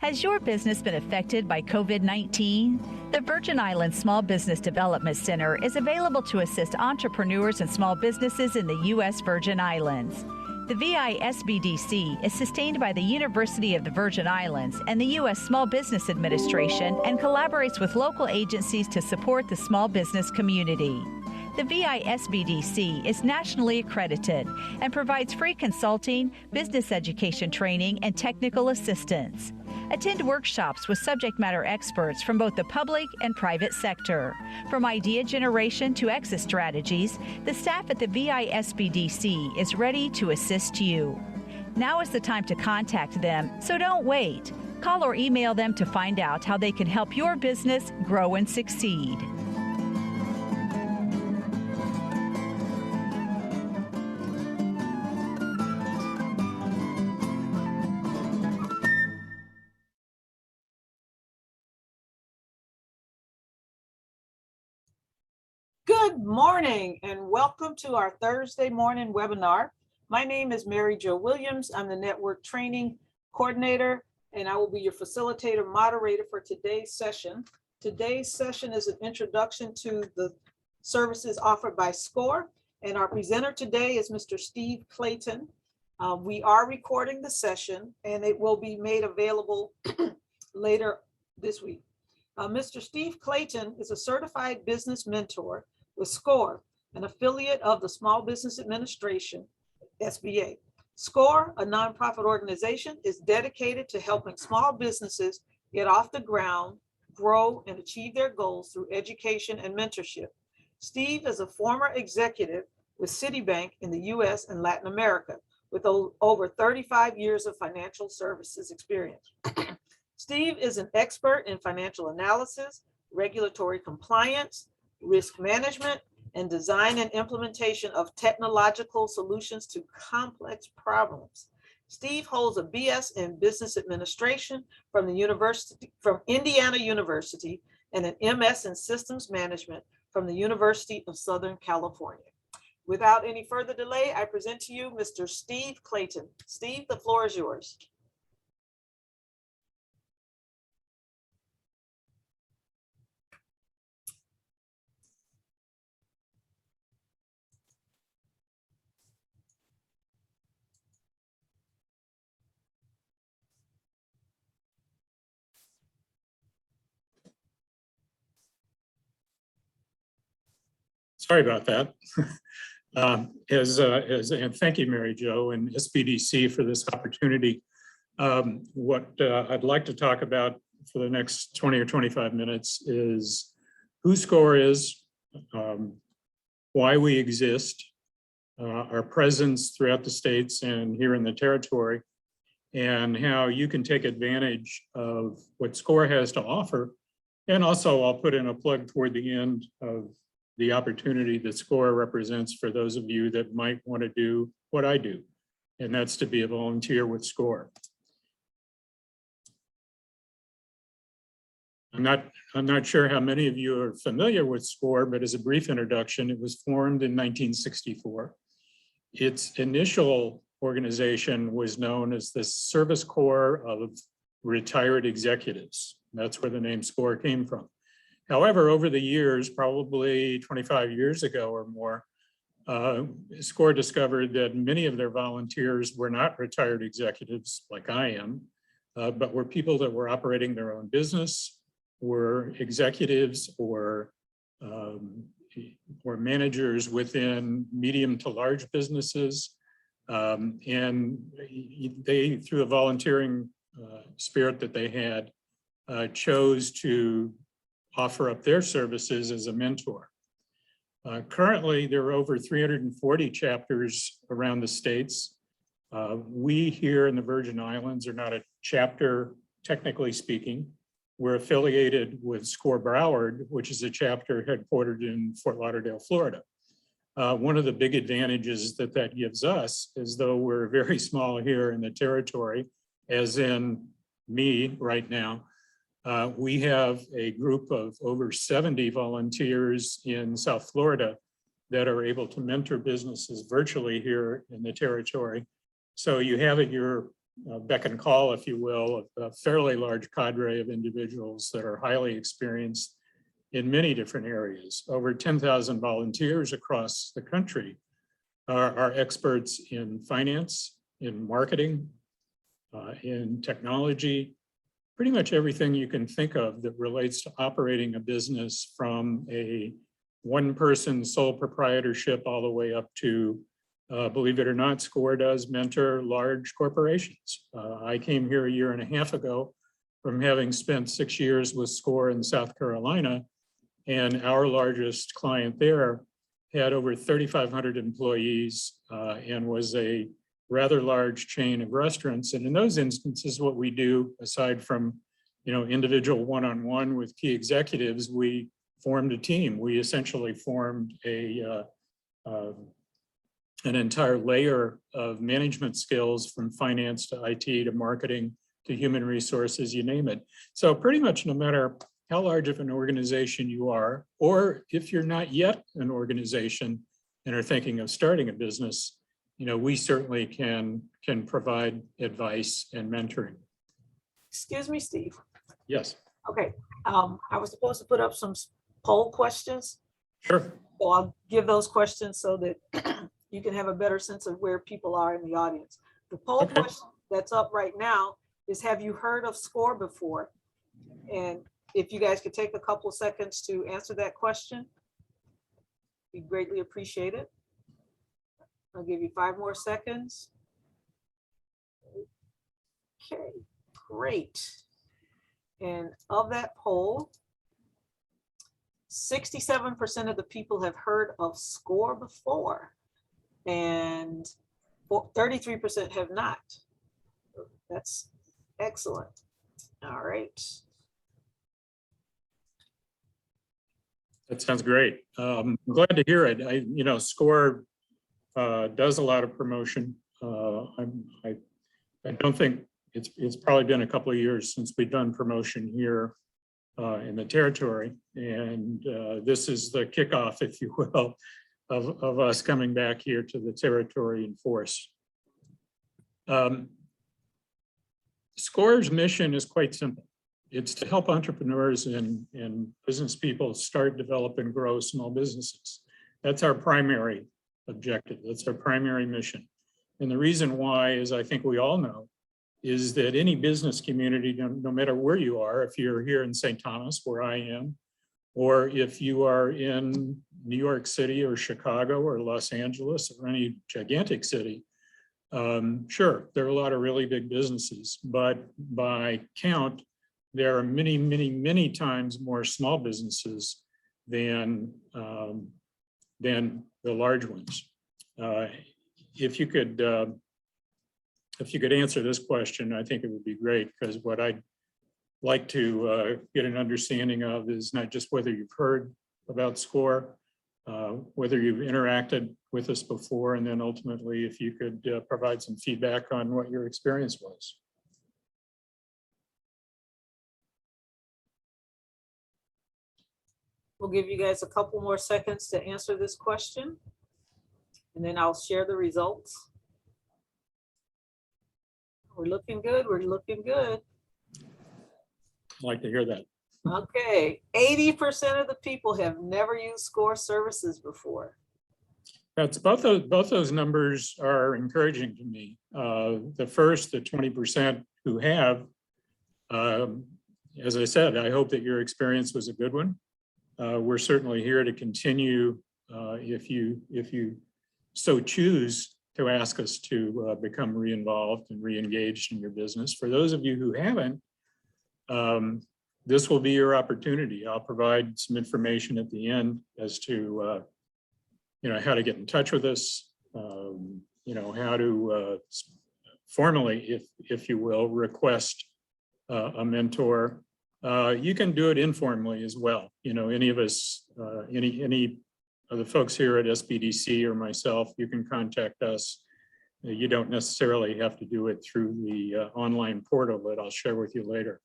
Has your business been affected by COVID-19? The Virgin Islands Small Business Development Center is available to assist entrepreneurs and small businesses in the U.S. Virgin Islands. The VI SBDC is sustained by the University of the Virgin Islands and the U.S. Small Business Administration and collaborates with local agencies to support the small business community. The VI SBDC is nationally accredited and provides free consulting, business education training, and technical assistance. Attend workshops with subject matter experts from both the public and private sector. From idea generation to exit strategies, the staff at the VI SBDC is ready to assist you. Now is the time to contact them, so don't wait. Call or email them to find out how they can help your business grow and succeed. Good morning and welcome to our Thursday morning webinar. My name is Mary Jo Williams. I'm the Network Training Coordinator and I will be your facilitator moderator for today's session. Today's session is an introduction to the services offered by SCORE, and our presenter today is Mr. Steve Clayton. We are recording the session and it will be made available later this week. Mr. Steve Clayton is a certified business mentor with SCORE, an affiliate of the Small Business Administration, SBA. SCORE, a nonprofit organization, is dedicated to helping small businesses get off the ground, grow, and achieve their goals through education and mentorship. Steve is a former executive with Citibank in the US and Latin America, with over 35 years of financial services experience. Steve is an expert in financial analysis, regulatory compliance, risk management, and design and implementation of technological solutions to complex problems. Steve holds a BS in Business Administration from Indiana University and an MS in Systems Management from the University of Southern California. Without any further delay, I present to you Mr. Steve Clayton. Steve, the floor is yours. Sorry about that. And thank you, Mary Jo and SBDC for this opportunity. What I'd like to talk about for the next 20 or 25 minutes is who SCORE is, why we exist, our presence throughout the states and here in the territory, and how you can take advantage of what SCORE has to offer. And also I'll put in a plug toward the end of the opportunity that SCORE represents for those of you that might want to do what I do, and that's to be a volunteer with SCORE. I'm not sure how many of you are familiar with SCORE, but as a brief introduction, it was formed in 1964. Its initial organization was known as the Service Corps of Retired Executives. That's where the name SCORE came from. However, over the years, probably 25 years ago or more, SCORE discovered that many of their volunteers were not retired executives like I am, but were people that were operating their own business, were executives or managers within medium to large businesses. And they, through a volunteering spirit that they had, chose to offer up their services as a mentor. Currently, there are over 340 chapters around the states. We here in the Virgin Islands are not a chapter, technically speaking. We're affiliated with SCORE Broward, which is a chapter headquartered in Fort Lauderdale, Florida. One of the big advantages that gives us is, though we're very small here in the territory, as in me right now, we have a group of over 70 volunteers in South Florida that are able to mentor businesses virtually here in the territory. So you have at your beck and call, if you will, a fairly large cadre of individuals that are highly experienced in many different areas. Over 10,000 volunteers across the country are experts in finance, in marketing, in technology, pretty much everything you can think of that relates to operating a business, from a one-person sole proprietorship all the way up to, believe it or not, SCORE does mentor large corporations. I came here a year and a half ago from having spent 6 years with SCORE in South Carolina, and our largest client there had over 3,500 employees and was a rather large chain of restaurants. And in those instances, what we do, aside from, individual one-on-one with key executives, we formed a team. We essentially formed an entire layer of management skills, from finance to IT to marketing to human resources, you name it. So pretty much no matter how large of an organization you are, or if you're not yet an organization and are thinking of starting a business, we certainly can provide advice and mentoring. Excuse me, Steve. Yes. Okay, I was supposed to put up some poll questions. Sure. So I'll give those questions so that you can have a better sense of where people are in the audience. The poll question that's up right now is, have you heard of SCORE before? And if you guys could take a couple of seconds to answer that question, we greatly appreciate it. I'll give you 5 more seconds. Okay, great. And of that poll, 67% of the people have heard of SCORE before, and 33% have not. That's excellent. All right. That sounds great. I'm glad to hear it. SCORE does a lot of promotion. I don't think it's probably been a couple of years since we've done promotion here in the territory, and this is the kickoff, if you will, of us coming back here to the territory in force. SCORE's mission is quite simple. It's to help entrepreneurs and business people start, develop, and grow small businesses. That's our primary objective. That's our primary mission. And the reason why is, I think we all know, is that any business community, no matter where you are, if you're here in St. Thomas, where I am, or if you are in New York City or Chicago or Los Angeles or any gigantic city, sure, there are a lot of really big businesses, but by count, there are many, many, many times more small businesses than the large ones. If you could answer this question, I think it would be great, because what I'd like to get an understanding of is not just whether you've heard about SCORE, whether you've interacted with us before, and then ultimately if you could provide some feedback on what your experience was. We'll give you guys a couple more seconds to answer this question, and then I'll share the results. We're looking good. We're looking good. I'd like to hear that. Okay, 80% of the people have never used SCORE services before. That's both those numbers are encouraging to me. The first, the 20% who have, as I said, I hope that your experience was a good one. We're certainly here to continue if you so choose to ask us to become re-involved and re-engaged in your business. For those of you who haven't, this will be your opportunity. I'll provide some information at the end as to how to get in touch with us, how to formally, if you will, request a mentor. You can do it informally as well. Any of us, any of the folks here at SBDC or myself, you can contact us. You don't necessarily have to do it through the online portal that I'll share with you later.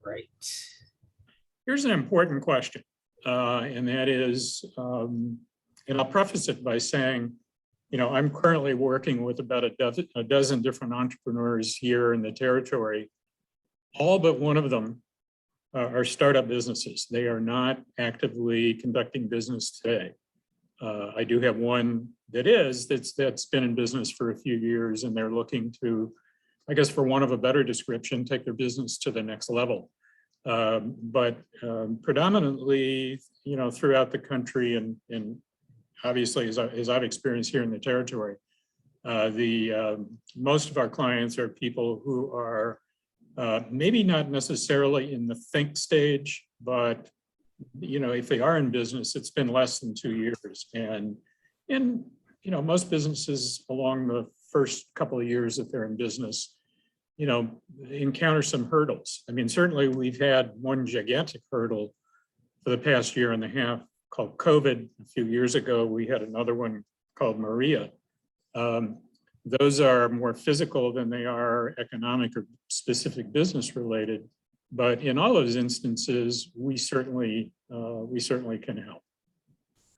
Right. Here's an important question, and that is, And I'll preface it by saying, you know, I'm currently working with about a dozen different entrepreneurs here in the territory. All but one of them are startup businesses. They are not actively conducting business today. I do have one that's been in business for a few years, and they're looking to, I guess, for want of a better description, take their business to the next level. But predominantly, you know, throughout the country and obviously as I've experienced here in the territory, most of our clients are people who are maybe not necessarily in the think stage, but you know, if they are in business, it's been less than 2 years. And you know, most businesses along the first couple of years that they're in business, you know, encounter some hurdles. I mean, certainly we've had one gigantic hurdle for the past year and a half called COVID. A few years ago, we had another one called Maria. Those are more physical than they are economic or specific business related. But in all those instances, we certainly can help.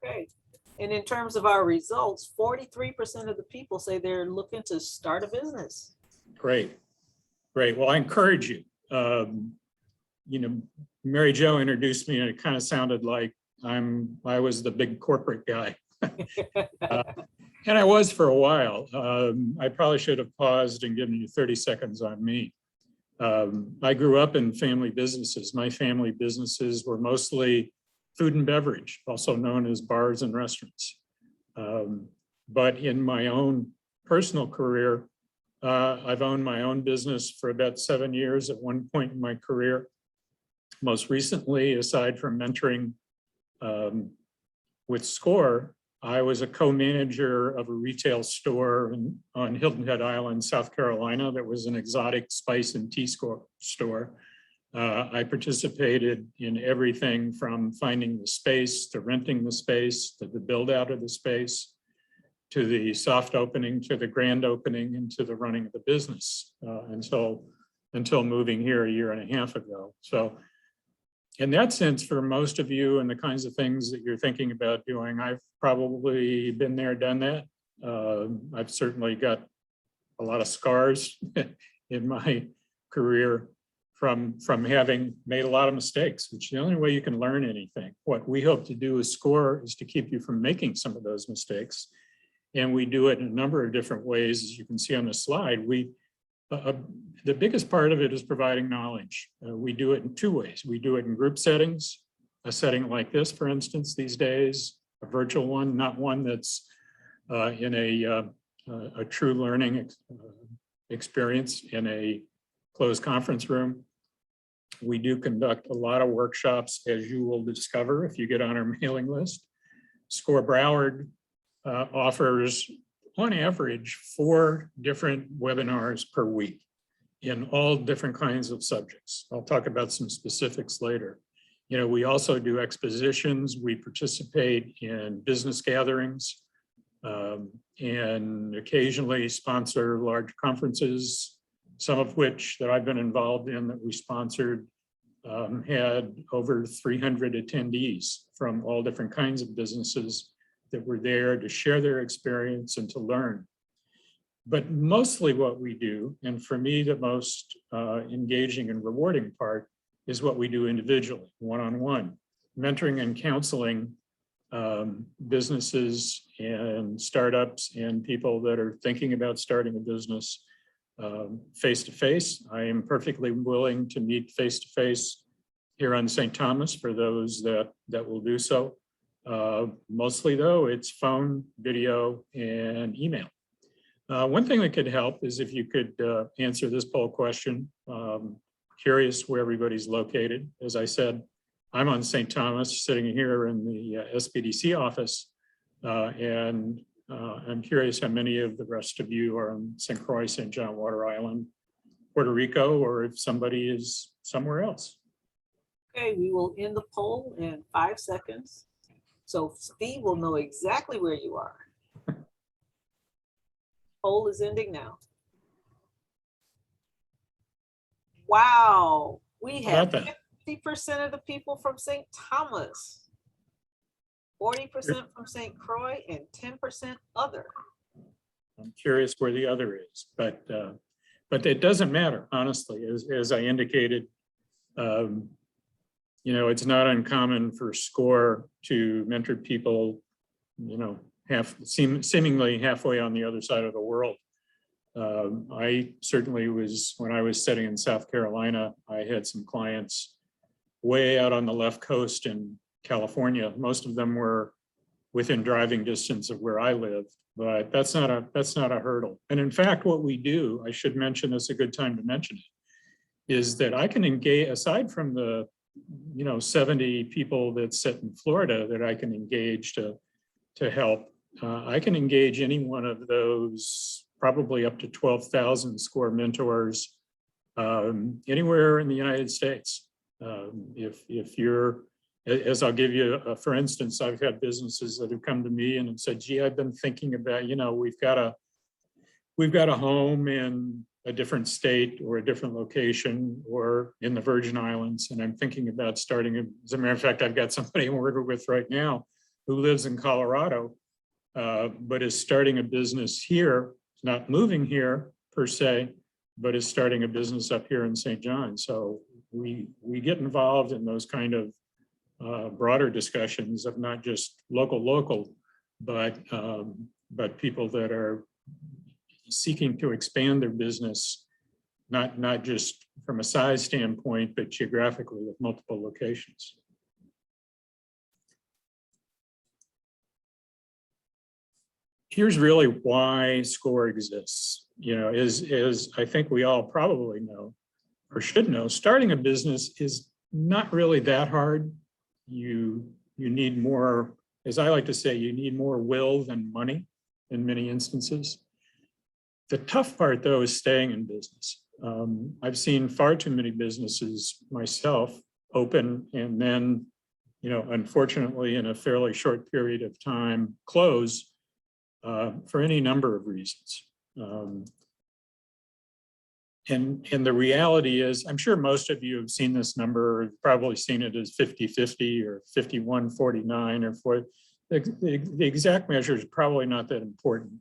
Okay. And in terms of our results, 43% of the people say they're looking to start a business. Great. Great. Well, I encourage you. You know, Mary Jo introduced me and it kind of sounded like I was the big corporate guy. And I was for a while. I probably should have paused and given you 30 seconds on me. I grew up in family businesses. My family businesses were mostly food and beverage, also known as bars and restaurants. But in my own personal career, I've owned my own business for about 7 years at one point in my career. Most recently, aside from mentoring with SCORE, I was a co-manager of a retail store on Hilton Head Island, South Carolina, that was an exotic spice and tea store. I participated in everything from finding the space, to renting the space, to the build out of the space, to the soft opening, to the grand opening, and to the running of the business until moving here a year and a half ago. So in that sense, for most of you and the kinds of things that you're thinking about doing, I've probably been there, done that. I've certainly got a lot of scars in my career from having made a lot of mistakes, which is the only way you can learn anything. What we hope to do with SCORE is to keep you from making some of those mistakes. And we do it in a number of different ways, as you can see on the slide. The biggest part of it is providing knowledge. We do it in two ways. We do it in group settings, a setting like this, for instance, these days, a virtual one, not one that's in a true learning experience in a closed conference room. We do conduct a lot of workshops, as you will discover if you get on our mailing list. SCORE Broward offers, on average, 4 different webinars per week in all different kinds of subjects. I'll talk about some specifics later. You know, we also do expositions. We participate in business gatherings and occasionally sponsor large conferences, some of which that I've been involved in that we sponsored had over 300 attendees from all different kinds of businesses that were there to share their experience and to learn. But mostly what we do, and for me, the most engaging and rewarding part is what we do individually, one-on-one, mentoring and counseling businesses and startups and people that are thinking about starting a business face-to-face. I am perfectly willing to meet face-to-face here on St. Thomas for those that will do so. Mostly though, it's phone, video, and email. One thing that could help is if you could answer this poll question. Curious where everybody's located. As I said, I'm on St. Thomas, sitting here in the SBDC office, and I'm curious how many of the rest of you are on St. Croix, St. John, Water Island, Puerto Rico, or if somebody is somewhere else. Okay, we will end the poll in 5 seconds. So Steve will know exactly where you are. Poll is ending now. Wow, we have 50% of the people from St. Thomas. 40% from St. Croix, and 10% other. I'm curious where the other is, but it doesn't matter, honestly, as I indicated. You know, it's not uncommon for SCORE to mentor people, you know, seemingly halfway on the other side of the world. I certainly was, when I was studying in South Carolina, I had some clients way out on the left coast in California. Most of them were within driving distance of where I lived, but that's not a hurdle. And in fact, what we do, I should mention this, a good time to mention it, is that I can engage, aside from the 70 people that sit in Florida that I can engage to help, I can engage any one of those probably up to 12,000 SCORE mentors anywhere in the United States. If you're, as I'll give you, for instance, I've had businesses that have come to me and have said, gee, I've been thinking about, we've got a home in a different state or a different location or in the Virgin Islands, and I'm thinking about starting, as a matter of fact, I've got somebody I'm working with right now who lives in Colorado, but is starting a business here, not moving here per se, but is starting a business up here in St. John. So we get involved in those kind of broader discussions of not just local, but people that are seeking to expand their business, not just from a size standpoint, but geographically with multiple locations. Here's really why SCORE exists. As I think we all probably know or should know, starting a business is not really that hard. You need more, as I like to say, you need more will than money in many instances. The tough part, though, is staying in business. I've seen far too many businesses myself open and then, unfortunately, in a fairly short period of time, close for any number of reasons. And the reality is, I'm sure most of you have seen this number, probably seen it as 50-50 or 51-49 or 40. The exact measure is probably not that important.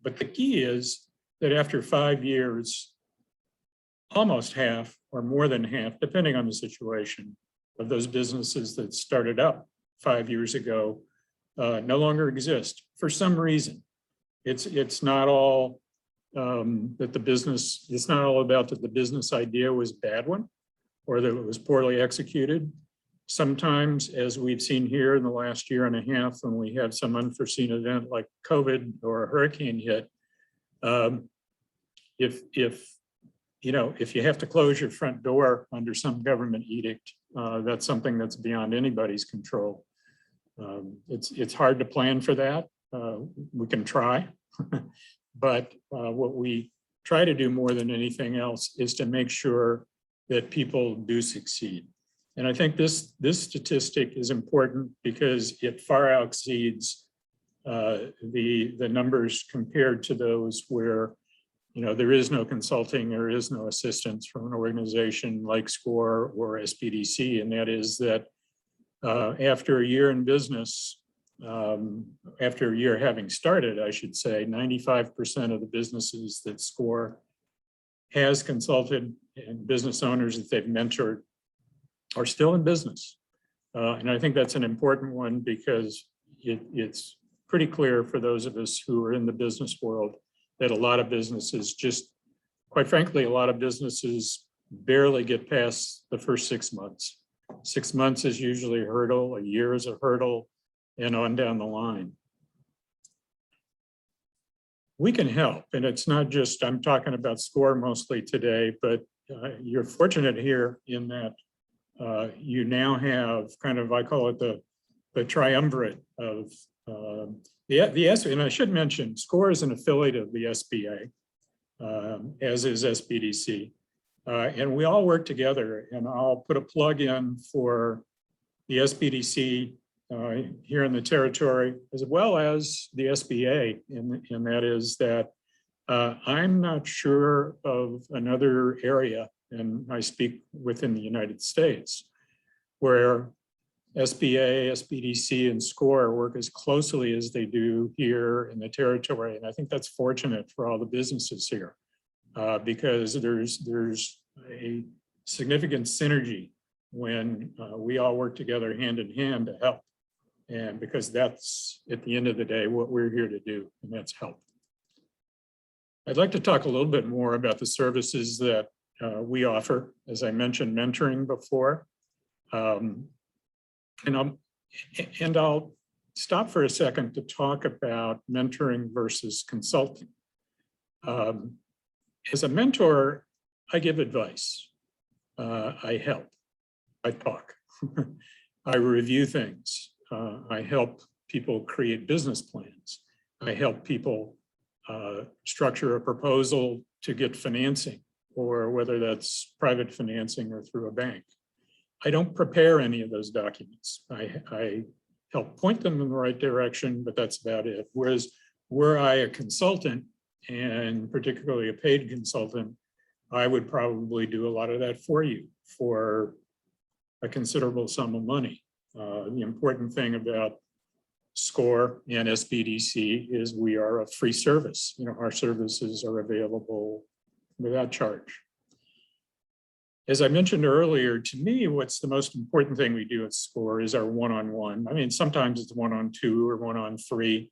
But the key is that after 5 years, almost half or more than half, depending on the situation, of those businesses that started up 5 years ago no longer exist for some reason. It's not all that the business, it's not all about that the business idea was a bad one or that it was poorly executed. Sometimes, as we've seen here in the last year and a half, when we have some unforeseen event like COVID or a hurricane hit, if you have to close your front door under some government edict, that's something that's beyond anybody's control. It's hard to plan for that. We can try, but what we try to do more than anything else is to make sure that people do succeed. And I think this statistic is important because it far exceeds the numbers compared to those where there is no consulting, there is no assistance from an organization like SCORE or SBDC, and that is that after a year in business, after a year having started, I should say, 95% of the businesses that SCORE has consulted and business owners that they've mentored are still in business. And I think that's an important one because it's pretty clear for those of us who are in the business world that a lot of businesses just, quite frankly, a lot of businesses barely get past the first 6 months. 6 months is usually a hurdle, a year is a hurdle, and on down the line. We can help, and it's not just, I'm talking about SCORE mostly today, but you're fortunate here in that you now have kind of, I call it the triumvirate of and I should mention, SCORE is an affiliate of the SBA, as is SBDC. And we all work together, and I'll put a plug in for the SBDC here in the territory, as well as the SBA, and that is that I'm not sure of another area, and I speak within the United States, where SBA, SBDC, and SCORE work as closely as they do here in the territory. And I think that's fortunate for all the businesses here because there's a significant synergy when we all work together hand in hand to help. And because that's, at the end of the day, what we're here to do, and that's help. I'd like to talk a little bit more about the services that we offer. As I mentioned, mentoring before. And I'll stop for a second to talk about mentoring versus consulting. As a mentor, I give advice. I help. I talk. I review things. I help people create business plans. I help people structure a proposal to get financing, or whether that's private financing or through a bank. I don't prepare any of those documents. I help point them in the right direction, but that's about it. Whereas were I a consultant, and particularly a paid consultant, I would probably do a lot of that for you for a considerable sum of money. The important thing about SCORE and SBDC is we are a free service. You know, our services are available without charge. As I mentioned earlier, to me, what's the most important thing we do at SCORE is our one-on-one. I mean, sometimes it's one-on-two or one-on-three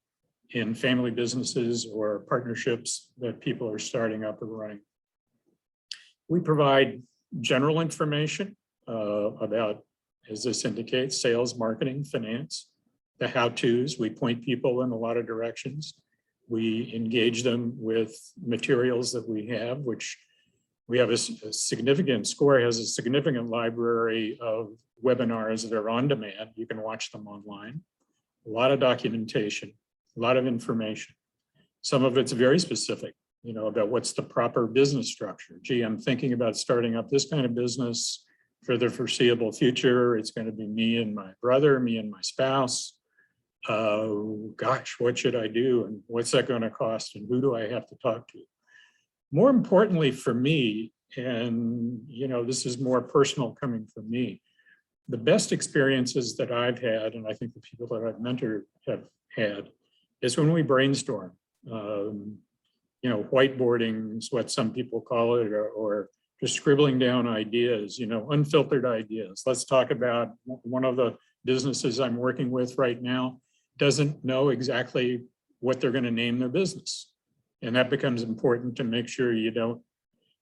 in family businesses or partnerships that people are starting up and running. We provide general information about, as this indicates, sales, marketing, finance, the how-tos. We point people in a lot of directions. We engage them with materials that we have, which we have a significant, SCORE has a significant library of webinars that are on demand. You can watch them online. A lot of documentation, a lot of information. Some of it's very specific, you know, about what's the proper business structure. Gee, I'm thinking about starting up this kind of business for the foreseeable future. It's going to be me and my brother, me and my spouse. Gosh, what should I do? And what's that going to cost? And who do I have to talk to? More importantly for me, and you know, this is more personal coming from me, the best experiences that I've had, and I think the people that I've mentored have had, is when we brainstorm. You know, whiteboarding is what some people call it, or just scribbling down ideas, you know, unfiltered ideas. Let's talk about one of the businesses I'm working with right now doesn't know exactly what they're going to name their business. And that becomes important to make sure you don't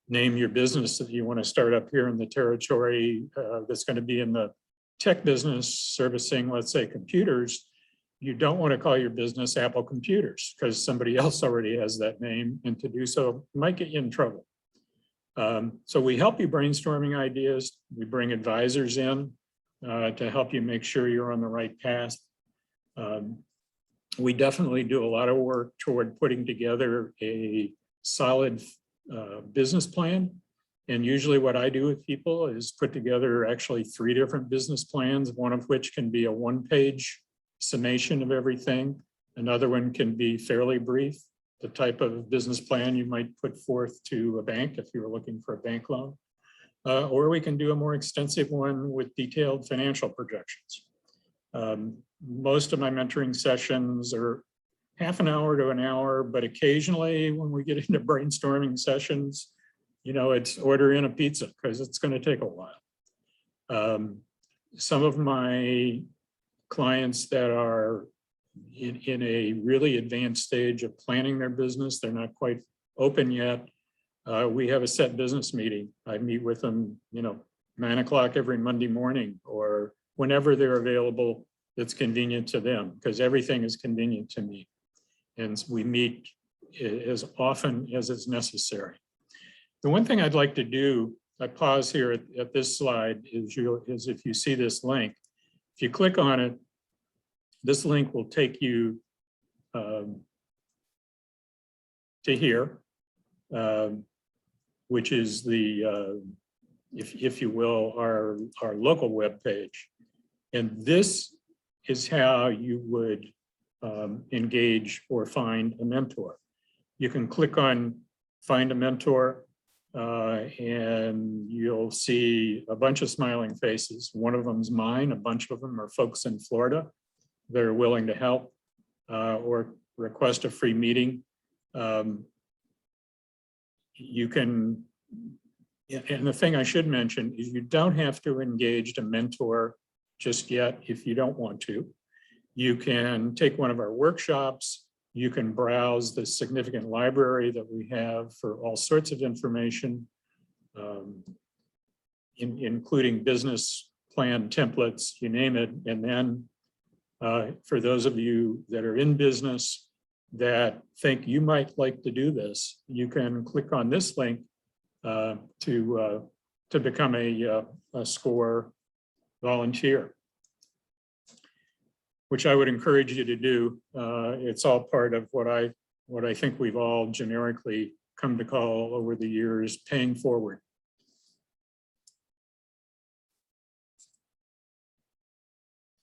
name your business that you want to start up here in the territory that's going to be in the tech business servicing, let's say, computers. You don't want to call your business Apple Computers because somebody else already has that name, and to do so might get you in trouble. So we help you brainstorming ideas. We bring advisors in to help you make sure you're on the right path. We definitely do a lot of work toward putting together a solid business plan. And usually what I do with people is put together actually 3 different business plans, one of which can be a 1-page summation of everything. Another one can be fairly brief, the type of business plan you might put forth to a bank if you were looking for a bank loan. Or we can do a more extensive one with detailed financial projections. Most of my mentoring sessions are half an hour to an hour, but occasionally when we get into brainstorming sessions, you know, it's order in a pizza because it's going to take a while. Some of my clients that are in a really advanced stage of planning their business, they're not quite open yet. We have a set business meeting. I meet with them, you know, 9 o'clock every Monday morning or whenever they're available. That's convenient to them because everything is convenient to me. And we meet as often as is necessary. The one thing I'd like to do, I pause here at this slide, is if you see this link, if you click on it, this link will take you to here, which is the, if you will, our local web page. And this is how you would engage or find a mentor. You can click on find a mentor. and you'll see a bunch of smiling faces. One of them's mine. A bunch of them are folks in Florida that are willing to help or request a free meeting. You can, and the thing I should mention is you don't have to engage a mentor just yet if you don't want to. You can take one of our workshops. You can browse the significant library that we have for all sorts of information, including business plan templates, you name it. And then for those of you that are in business that think you might like to do this, you can click on this link to become a SCORE volunteer, which I would encourage you to do. It's all part of what I think we've all generically come to call over the years paying forward.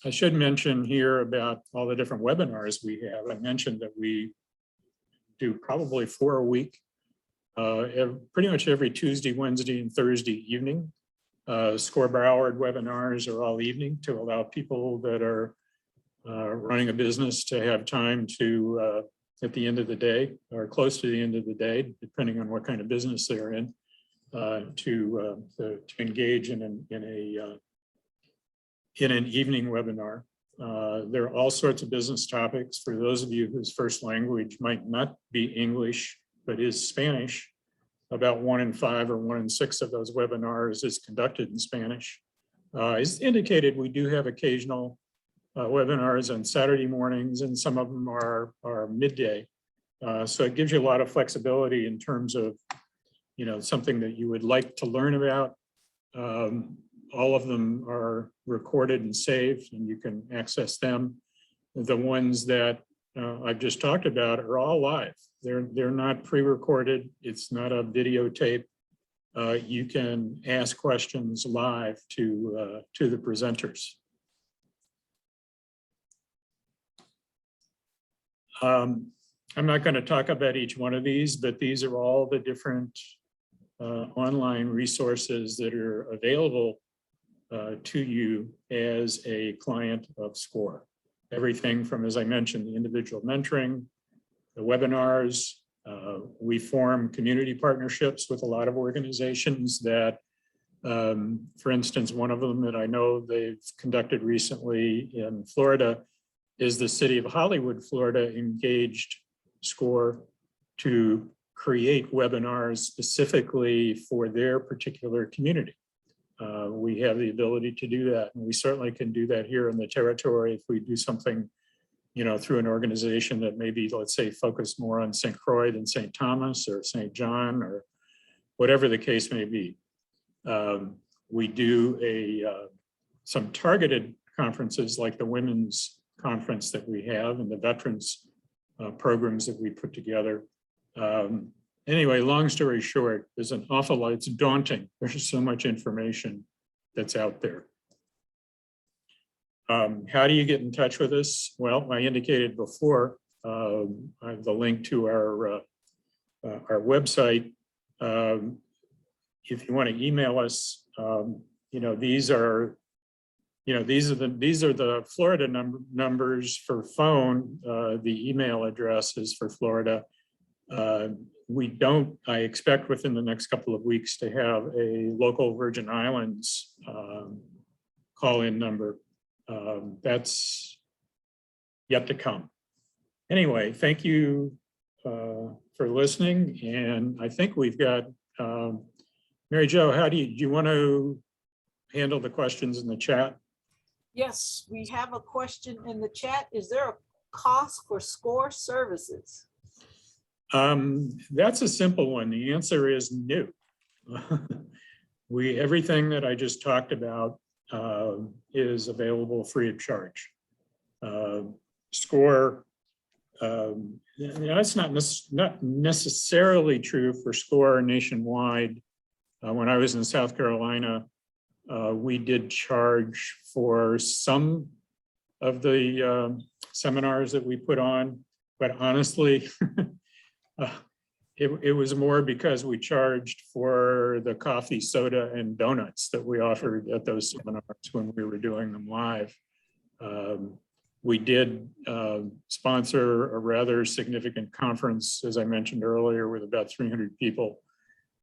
I should mention here about all the different webinars we have. I mentioned that we do probably 4 a week, pretty much every Tuesday, Wednesday, and Thursday evening. SCORE Broward webinars are all evening to allow people that are running a business to have time to, at the end of the day, or close to the end of the day, depending on what kind of business they're in, to engage in an evening webinar. There are all sorts of business topics for those of you whose first language might not be English, but is Spanish. About 1 in 5 or 1 in 6 of those webinars is conducted in Spanish. As indicated, we do have occasional webinars on Saturday mornings, and some of them are midday. So it gives you a lot of flexibility in terms of, something that you would like to learn about. All of them are recorded and saved, and you can access them. The ones that I've just talked about are all live. They're not pre-recorded. It's not a videotape. You can ask questions live to the presenters. I'm not going to talk about each one of these, but these are all the different online resources that are available to you as a client of SCORE. Everything from, as I mentioned, the individual mentoring, the webinars. We form community partnerships with a lot of organizations that, for instance, one of them that I know they've conducted recently in Florida is the city of Hollywood, Florida, engaged SCORE to create webinars specifically for their particular community. We have the ability to do that, and we certainly can do that here in the territory if we do something, through an organization that maybe, let's say, focus more on St. Croix than St. Thomas or St. John or whatever the case may be. We do some targeted conferences like the women's conference that we have and the veterans programs that we put together. Anyway, long story short, there's an awful lot. It's daunting. There's so much information that's out there. How do you get in touch with us? Well, I indicated before, I have the link to our website. If you want to email us, these are the Florida numbers for phone. The email address is for Florida. I expect within the next couple of weeks to have a local Virgin Islands call-in number. That's yet to come. Anyway, thank you for listening. And I think we've got, Mary Jo, do you want to handle the questions in the chat? Yes, we have a question in the chat. Is there a cost for SCORE services? That's a simple one. The answer is no. Everything that I just talked about is available free of charge. SCORE, that's not necessarily true for SCORE nationwide. When I was in South Carolina, we did charge for some of the seminars that we put on, but honestly, it was more because we charged for the coffee, soda, and donuts that we offered at those seminars when we were doing them live. We did sponsor a rather significant conference, as I mentioned earlier, with about 300 people.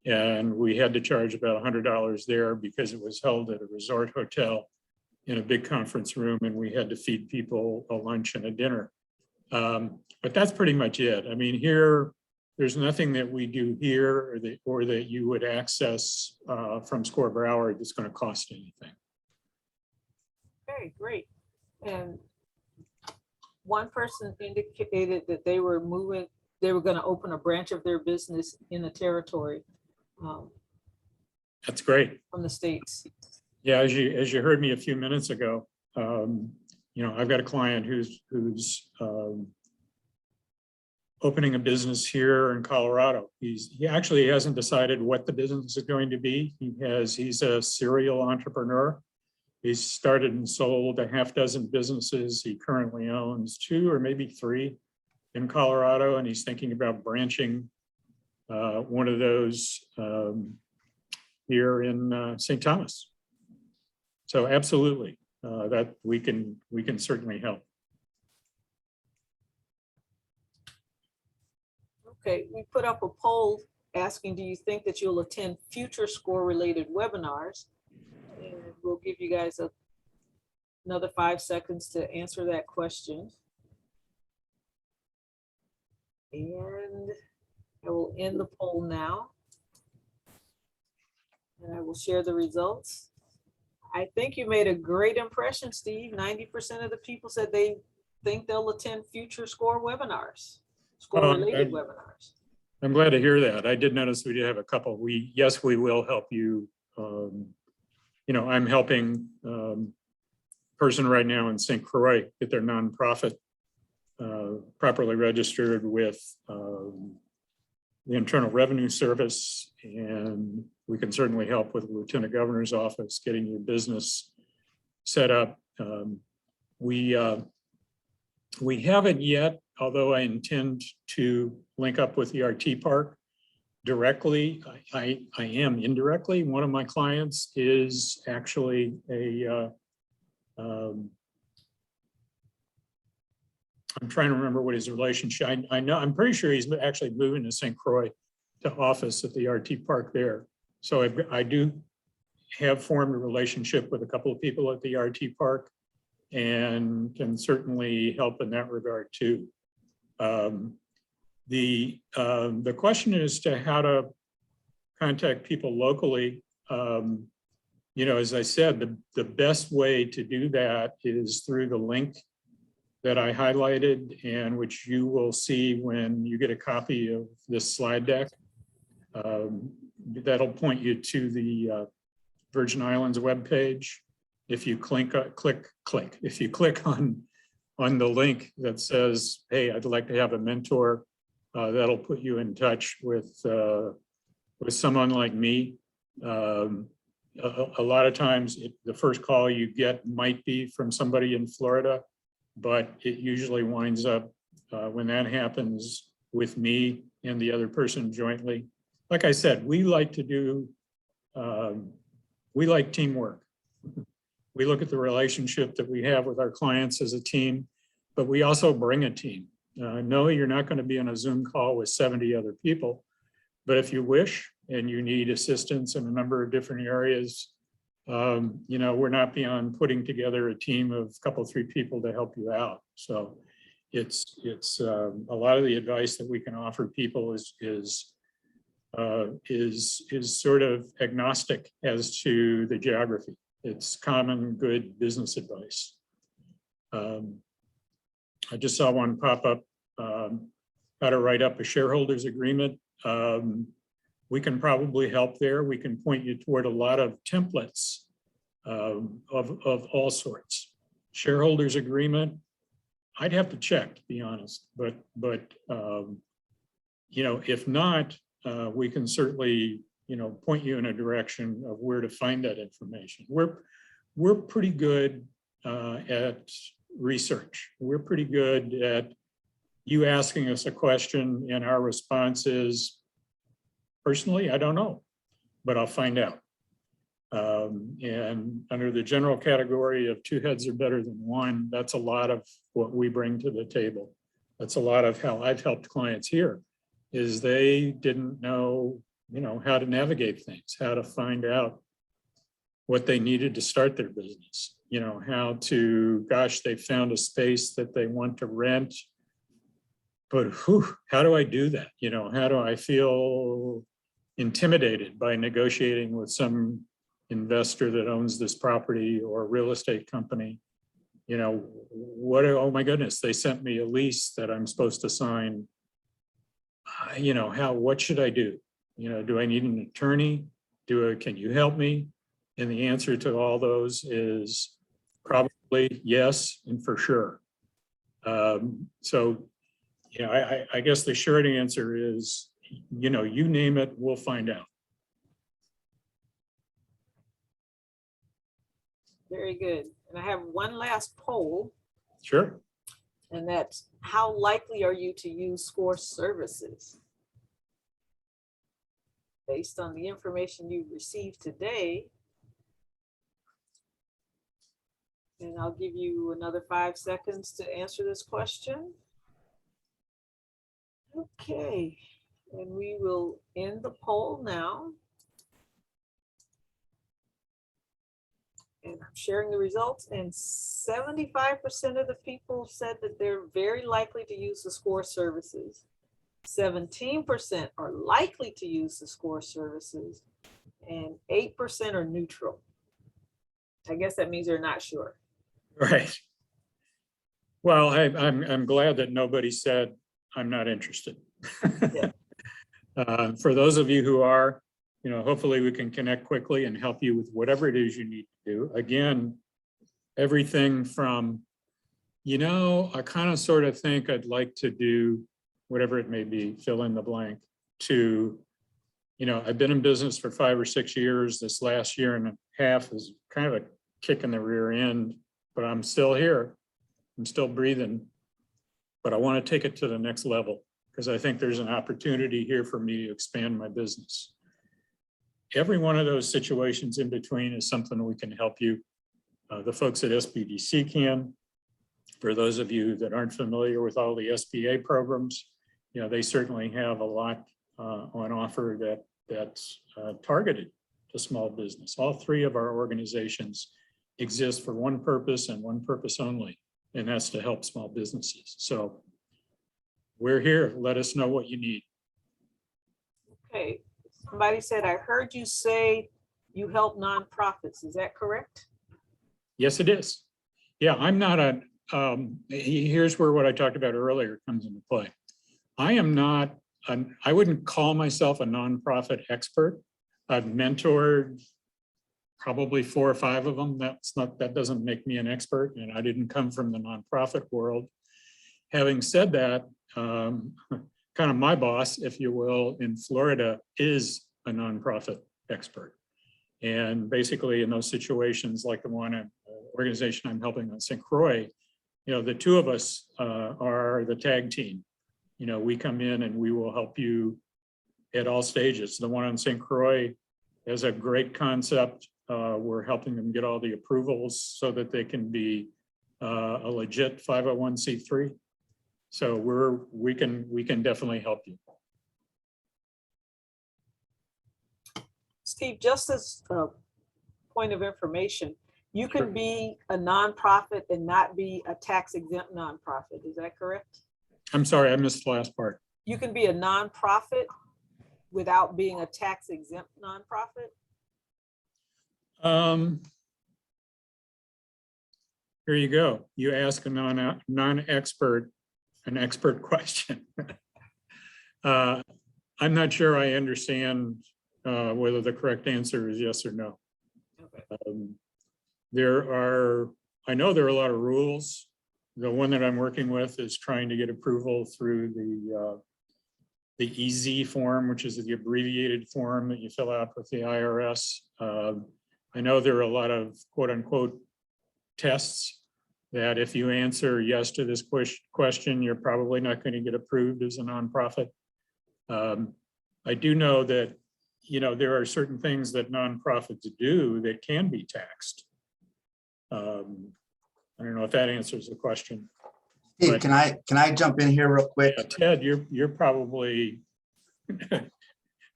And we had to charge about $100 there because it was held at a resort hotel in a big conference room, and we had to feed people a lunch and a dinner. But that's pretty much it. I mean, here, there's nothing that we do here or that you would access from SCORE Broward that's going to cost anything. Okay, great. And one person indicated that they were going to open a branch of their business in the territory. That's great. From the States. Yeah, as you heard me a few minutes ago, I've got a client who's opening a business here in Colorado. He actually hasn't decided what the business is going to be. He's a serial entrepreneur. He's started and sold a half dozen businesses. He currently owns 2 or maybe 3 in Colorado, and he's thinking about branching one of those here in St. Thomas. So absolutely, that we can certainly help. Okay, we put up a poll asking, do you think that you'll attend future SCORE related webinars? And we'll give you guys another 5 seconds to answer that question. And I will end the poll now. And I will share the results. I think you made a great impression, Steve. 90% of the people said they think they'll attend future SCORE webinars, SCORE related webinars. I'm glad to hear that. I did notice we did have a couple. Yes, we will help you. I'm helping a person right now in St. Croix get their nonprofit properly registered with the Internal Revenue Service, and we can certainly help with the Lieutenant Governor's office getting your business set up. We haven't yet, although I intend to link up with the RT Park directly. I am indirectly. One of my clients is actually I'm trying to remember what his relationship. I'm pretty sure he's actually moving to St. Croix to office at the RT Park there. So I do have formed a relationship with a couple of people at the RT Park and can certainly help in that regard too. The question as to how to contact people locally, as I said, the best way to do that is through the link that I highlighted and which you will see when you get a copy of this slide deck. That'll point you to the Virgin Islands webpage. If you if you click on the link that says, hey, I'd like to have a mentor, that'll put you in touch with someone like me. A lot of times the first call you get might be from somebody in Florida, but it usually winds up when that happens with me and the other person jointly. Like I said, we like to do, we like teamwork. We look at the relationship that we have with our clients as a team, but we also bring a team. No, you're not going to be on a Zoom call with 70 other people, but if you wish and you need assistance in a number of different areas, we're not beyond putting together a team of a couple, 3 people to help you out. So it's a lot of the advice that we can offer people is sort of agnostic as to the geography. It's common, good business advice. I just saw one pop up, how to write up a shareholders agreement. We can probably help there. We can point you toward a lot of templates of all sorts. Shareholders agreement, I'd have to check, to be honest, but if not, we can certainly point you in a direction of where to find that information. We're pretty good at research. We're pretty good at you asking us a question and our response is, Personally, I don't know, but I'll find out. And under the general category of two heads are better than one, that's a lot of what we bring to the table. That's a lot of how I've helped clients here, is they didn't know, how to navigate things, how to find out what they needed to start their business, how to, gosh, they found a space that they want to rent, but how do I do that? How do I feel intimidated by negotiating with some investor that owns this property or real estate company? Oh my goodness, they sent me a lease that I'm supposed to sign. What should I do? Do I need an attorney? Can you help me? And the answer to all those is probably yes, and for sure. So, I guess the short answer is, you name it, we'll find out. Very good. And I have one last poll, Sure. and that's how likely are you to use SCORE services? Based on the information you've received today, and I'll give you another 5 seconds to answer this question. Okay, and we will end the poll now. And I'm sharing the results, and 75% of the people said that they're very likely to use the SCORE services. 17% are likely to use the SCORE services, and 8% are neutral. I guess that means they're not sure. Right. Well, I'm glad that nobody said, I'm not interested. Yeah. For those of you who are, hopefully we can connect quickly and help you with whatever it is you need to do. Again, everything from, I kind of sort of think I'd like to do whatever it may be, fill in the blank, to, I've been in business for 5 or 6 years. This last year and a half is kind of a kick in the rear end, but I'm still here. I'm still breathing, but I want to take it to the next level because I think there's an opportunity here for me to expand my business. Every one of those situations in between is something we can help you. The folks at SBDC can. For those of you that aren't familiar with all the SBA programs, they certainly have a lot on offer that's targeted to small business. All 3 of our organizations exist for one purpose and one purpose only, and that's to help small businesses. So we're here. Let us know what you need. Okay. Somebody said, I heard you say you help nonprofits. Is that correct? Yes, it is. Yeah, I'm not here's where what I talked about earlier comes into play. I wouldn't call myself a nonprofit expert. I've mentored probably 4 or 5 of them. That doesn't make me an expert, and I didn't come from the nonprofit world. Having said that, kind of my boss, if you will, in Florida is a nonprofit expert. And basically in those situations like the organization I'm helping on St. Croix, the 2 of us are the tag team. We come in and we will help you at all stages. The one on St. Croix has a great concept. We're helping them get all the approvals so that they can be a legit 501c3. So we can definitely help you. Steve, just as a point of information, you can be a nonprofit and not be a tax exempt nonprofit. Is that correct? I'm sorry, I missed the last part. You can be a nonprofit without being a tax exempt nonprofit? Here you go. You ask a non-expert an expert question. I'm not sure I understand whether the correct answer is yes or no. Okay. I know there are a lot of rules. The one that I'm working with is trying to get approval through the EZ form, which is the abbreviated form that you fill out with the IRS. I know there are a lot of quote unquote tests that if you answer yes to this question, you're probably not going to get approved as a nonprofit. I do know that, there are certain things that nonprofits do that can be taxed. I don't know if that answers the question. Steve, But- can I jump in here real quick? Ted, you're probably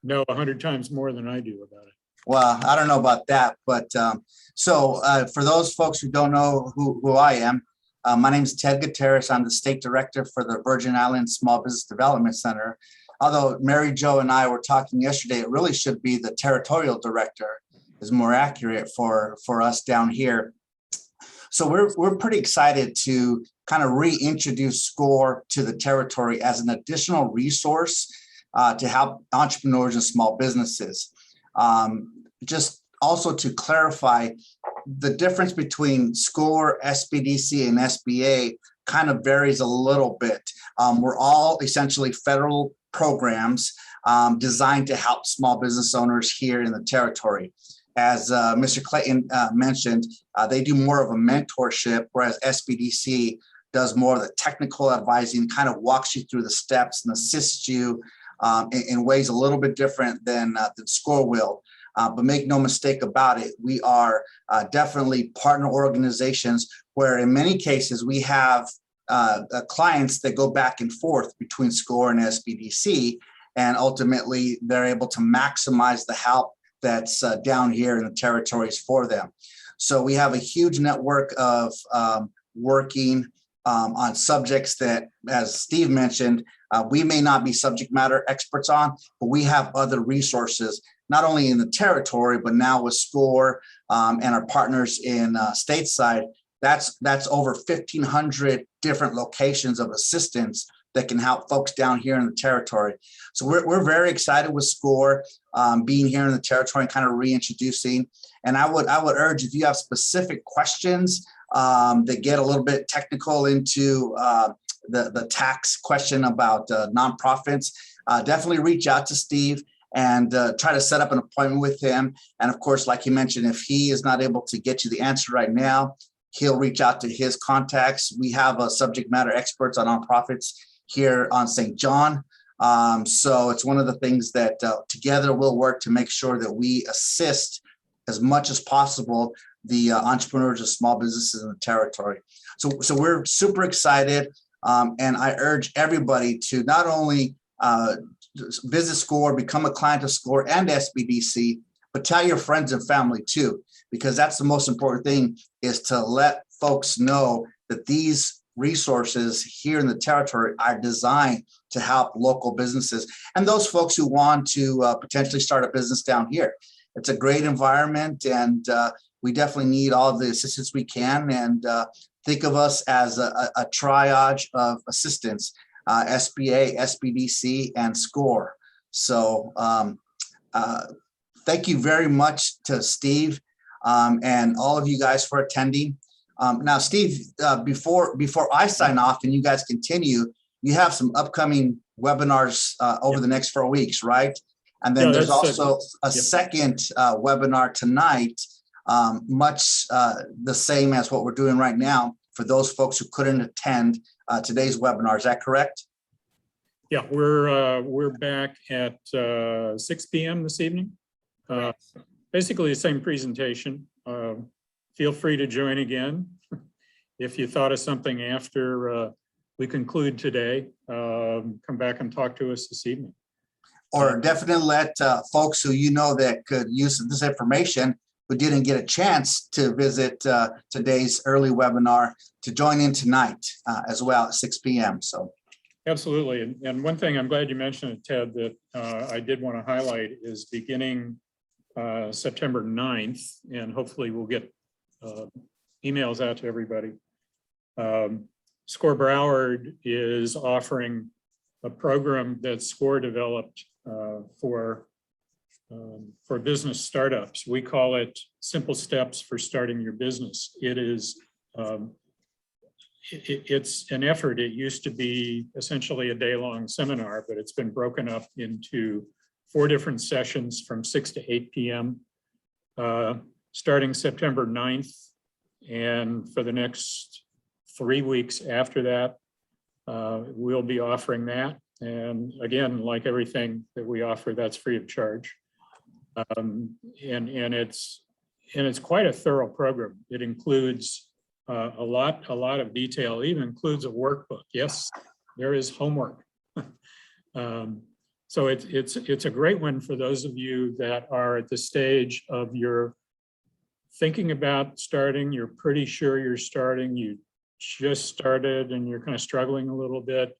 know 100 times more than I do about it. Well, I don't know about that, but for those folks who don't know who I am, my name is Ted Gutierrez. I'm the state director for the Virgin Islands Small Business Development Center. Although Mary Jo and I were talking yesterday, it really should be the territorial director is more accurate for us down here. So we're pretty excited to kind of reintroduce SCORE to the territory as an additional resource to help entrepreneurs and small businesses. Just also to clarify, the difference between SCORE, SBDC, and SBA kind of varies a little bit. We're all essentially federal programs designed to help small business owners here in the territory. As Mr. Clayton mentioned, they do more of a mentorship, whereas SBDC does more of the technical advising, kind of walks you through the steps and assists you in ways a little bit different than SCORE will. But make no mistake about it, we are definitely partner organizations where in many cases we have clients that go back and forth between SCORE and SBDC, and ultimately they're able to maximize the help that's down here in the territories for them. So we have a huge network of working on subjects that, as Steve mentioned, we may not be subject matter experts on, but we have other resources, not only in the territory, but now with SCORE and our partners in stateside. That's over 1,500 different locations of assistance that can help folks down here in the territory. So we're very excited with SCORE being here in the territory and kind of reintroducing. And I would urge, if you have specific questions that get a little bit technical into the tax question about nonprofits, definitely reach out to Steve and try to set up an appointment with him. And of course, like you mentioned, if he is not able to get you the answer right now, he'll reach out to his contacts. We have subject matter experts on nonprofits here on St. John. So it's one of the things that together we'll work to make sure that we assist as much as possible the entrepreneurs and small businesses in the territory. So we're super excited. And I urge everybody to not only visit SCORE, become a client of SCORE and SBDC, but tell your friends and family too, because that's the most important thing, is to let folks know that these resources here in the territory are designed to help local businesses and those folks who want to potentially start a business down here. It's a great environment, and we definitely need all of the assistance we can, and think of us as a triage of assistance, SBA, SBDC, and SCORE. So thank you very much to Steve and all of you guys for attending. Now, Steve, before I sign off and you guys continue, you have some upcoming webinars over the next 4 weeks, right? And then there's also a second webinar tonight, much the same as what we're doing right now for those folks who couldn't attend today's webinar. Is that correct? Yeah, we're back at 6 p.m. this evening. Basically the same presentation. Feel free to join again. If you thought of something after we conclude today, come back and talk to us this evening. Or definitely let folks who you know that could use this information who didn't get a chance to visit today's early webinar to join in tonight as well at 6 p.m. So. Absolutely. And one thing I'm glad you mentioned it, Ted, that I did want to highlight is beginning September 9th, and hopefully we'll get emails out to everybody. SCORE Broward is offering a program that SCORE developed for business startups. We call it Simple Steps for Starting Your Business. It is it's an effort. It used to be essentially a day-long seminar, but it's been broken up into 4 different sessions from 6 to 8 p.m. Starting September 9th. And for the next 3 weeks after that, we'll be offering that. And again, like everything that we offer, that's free of charge. And it's quite a thorough program. It includes a lot of detail. It even includes a workbook. Yes, there is homework. So it's a great one for those of you that are at the stage of your thinking about starting. You're pretty sure you're starting. You just started and you're kind of struggling a little bit.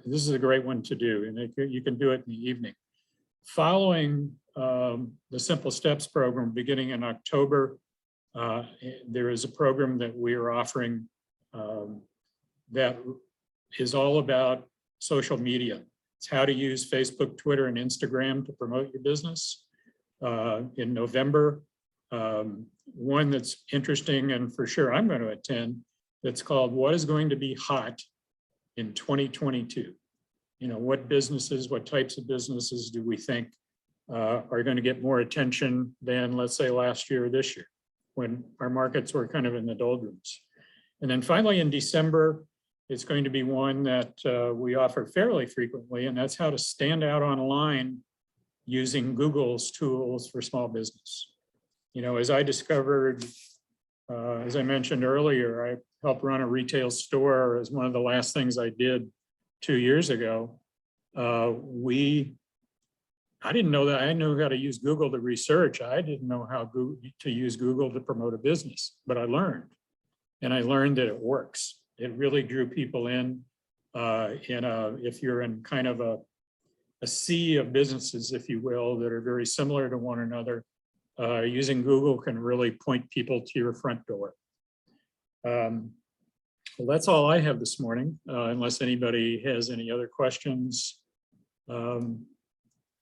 This is a great one to do, and you can do it in the evening. Following the Simple Steps program beginning in October, there is a program that we are offering that is all about social media. It's how to use Facebook, Twitter, and Instagram to promote your business. In November, one that's interesting and for sure I'm going to attend, that's called What is Going to be Hot in 2022? You know, what businesses, what types of businesses do we think are going to get more attention than, let's say, last year or this year, when our markets were kind of in the doldrums. And then finally in December, it's going to be one that we offer fairly frequently, and that's how to stand out online using Google's tools for small business. You know, as I discovered, as I mentioned earlier, I helped run a retail store as one of the last things I did 2 years ago. I didn't know that. I knew how to use Google to research. I didn't know how to use Google to promote a business, but I learned. And I learned that it works. It really drew people in. If you're in kind of a sea of businesses, if you will, that are very similar to one another, using Google can really point people to your front door. Well, that's all I have this morning, unless anybody has any other questions.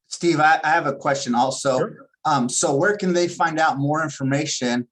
Steve, I have a question also. Sure. So where can they find out more information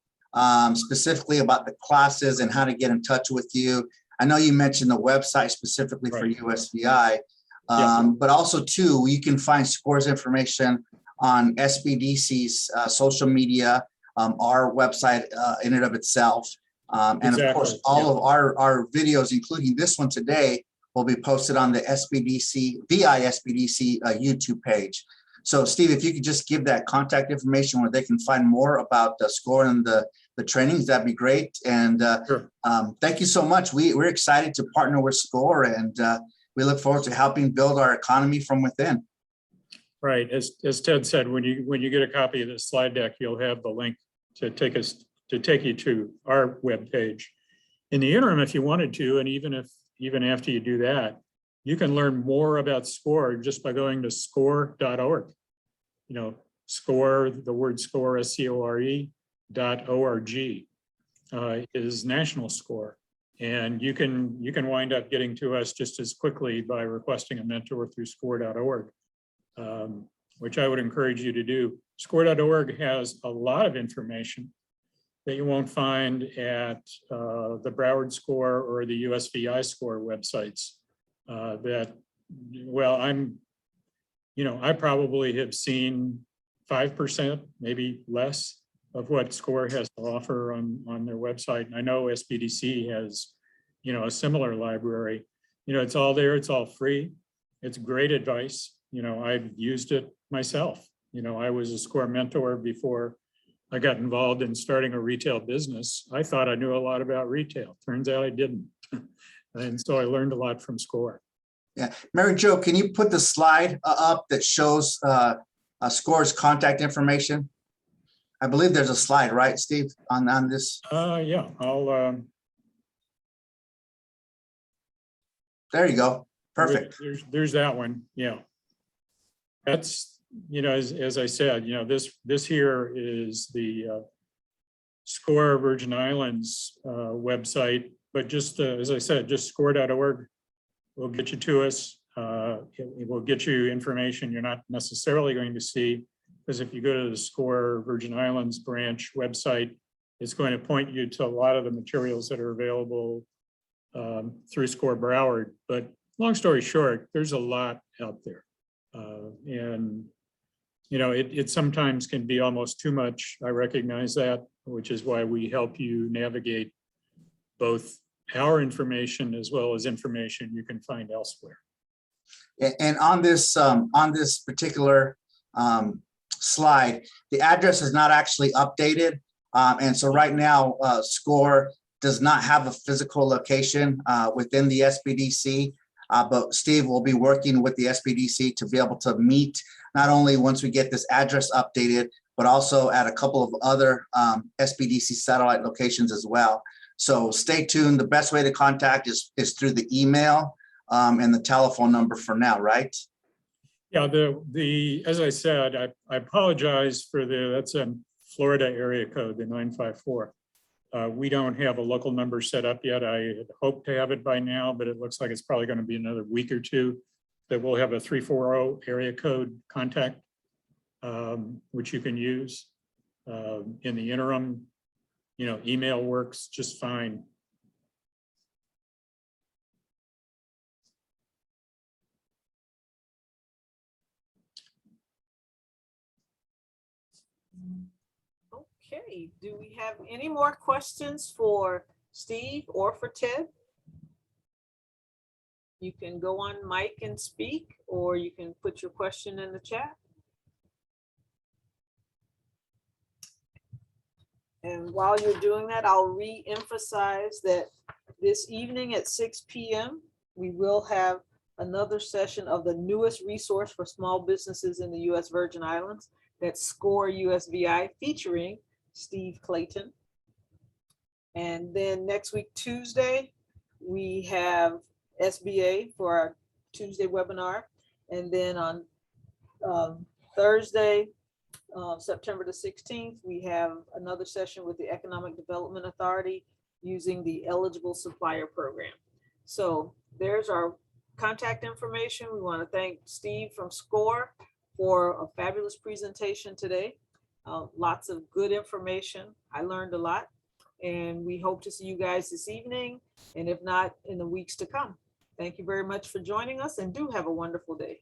specifically about the classes and how to get in touch with you? I know you mentioned the website specifically for USVI, but also too, you can find SCORE's information on SBDC's social media, our website in and of itself. And of course, all of our videos, including this one today, will be posted on the VI SBDC YouTube page. So Steve, if you could just give that contact information where they can find more about SCORE and the trainings, that'd be great. And Sure. Thank you so much. We're excited to partner with SCORE, and we look forward to helping build our economy from within. Right, as Ted said, when you get a copy of this slide deck, you'll have the link to take you to our webpage. In the interim, if you wanted to, and even after you do that, you can learn more about SCORE just by going to score.org. You know, SCORE, the word SCORE, SCORE.org is national SCORE. And you can wind up getting to us just as quickly by requesting a mentor through score.org, which I would encourage you to do. Score.org has a lot of information that you won't find at the Broward SCORE or the USVI SCORE websites. I probably have seen 5%, maybe less, of what SCORE has to offer on their website. And I know SBDC has, a similar library. It's all there, it's all free. It's great advice. I've used it myself. I was a SCORE mentor before I got involved in starting a retail business. I thought I knew a lot about retail. Turns out I didn't. And so I learned a lot from SCORE. Yeah, Mary Jo, can you put the slide up that shows SCORE's contact information? I believe there's a slide, right, Steve, on this? Yeah, I'll. There you go. Perfect. There's that one. Yeah. That's, as I said, this here is the SCORE Virgin Islands website, but just as I said, just score.org will get you to us. It will get you information you're not necessarily going to see, because if you go to the SCORE Virgin Islands branch website, it's going to point you to a lot of the materials that are available through SCORE Broward. But long story short, there's a lot out there. And it sometimes can be almost too much. I recognize that, which is why we help you navigate both our information as well as information you can find elsewhere. And on this particular slide, the address is not actually updated. And so right now, SCORE does not have a physical location within the SBDC, but Steve will be working with the SBDC to be able to meet not only once we get this address updated, but also at a couple of other SBDC satellite locations as well. So stay tuned. The best way to contact is through the email and the telephone number for now, right? Yeah, as I said, I apologize for that's a Florida area code, the 954. We don't have a local number set up yet. I had hoped to have it by now, but it looks like it's probably going to be another week or two that we'll have a 340 area code contact, which you can use. In the interim, email works just fine. Okay, do we have any more questions for Steve or for Ted? You can go on mic and speak, or you can put your question in the chat. And while you're doing that, I'll re-emphasize that this evening at 6 p.m., we will have another session of the newest resource for small businesses in the U.S. Virgin Islands, that's SCORE USVI, featuring Steve Clayton. And then next week, Tuesday, we have SBA for our Tuesday webinar. And then on Thursday, September the 16th, we have another session with the Economic Development Authority using the Eligible Supplier Program. So there's our contact information. We want to thank Steve from SCORE for a fabulous presentation today. Lots of good information. I learned a lot, and we hope to see you guys this evening, and if not, in the weeks to come. Thank you very much for joining us, and do have a wonderful day.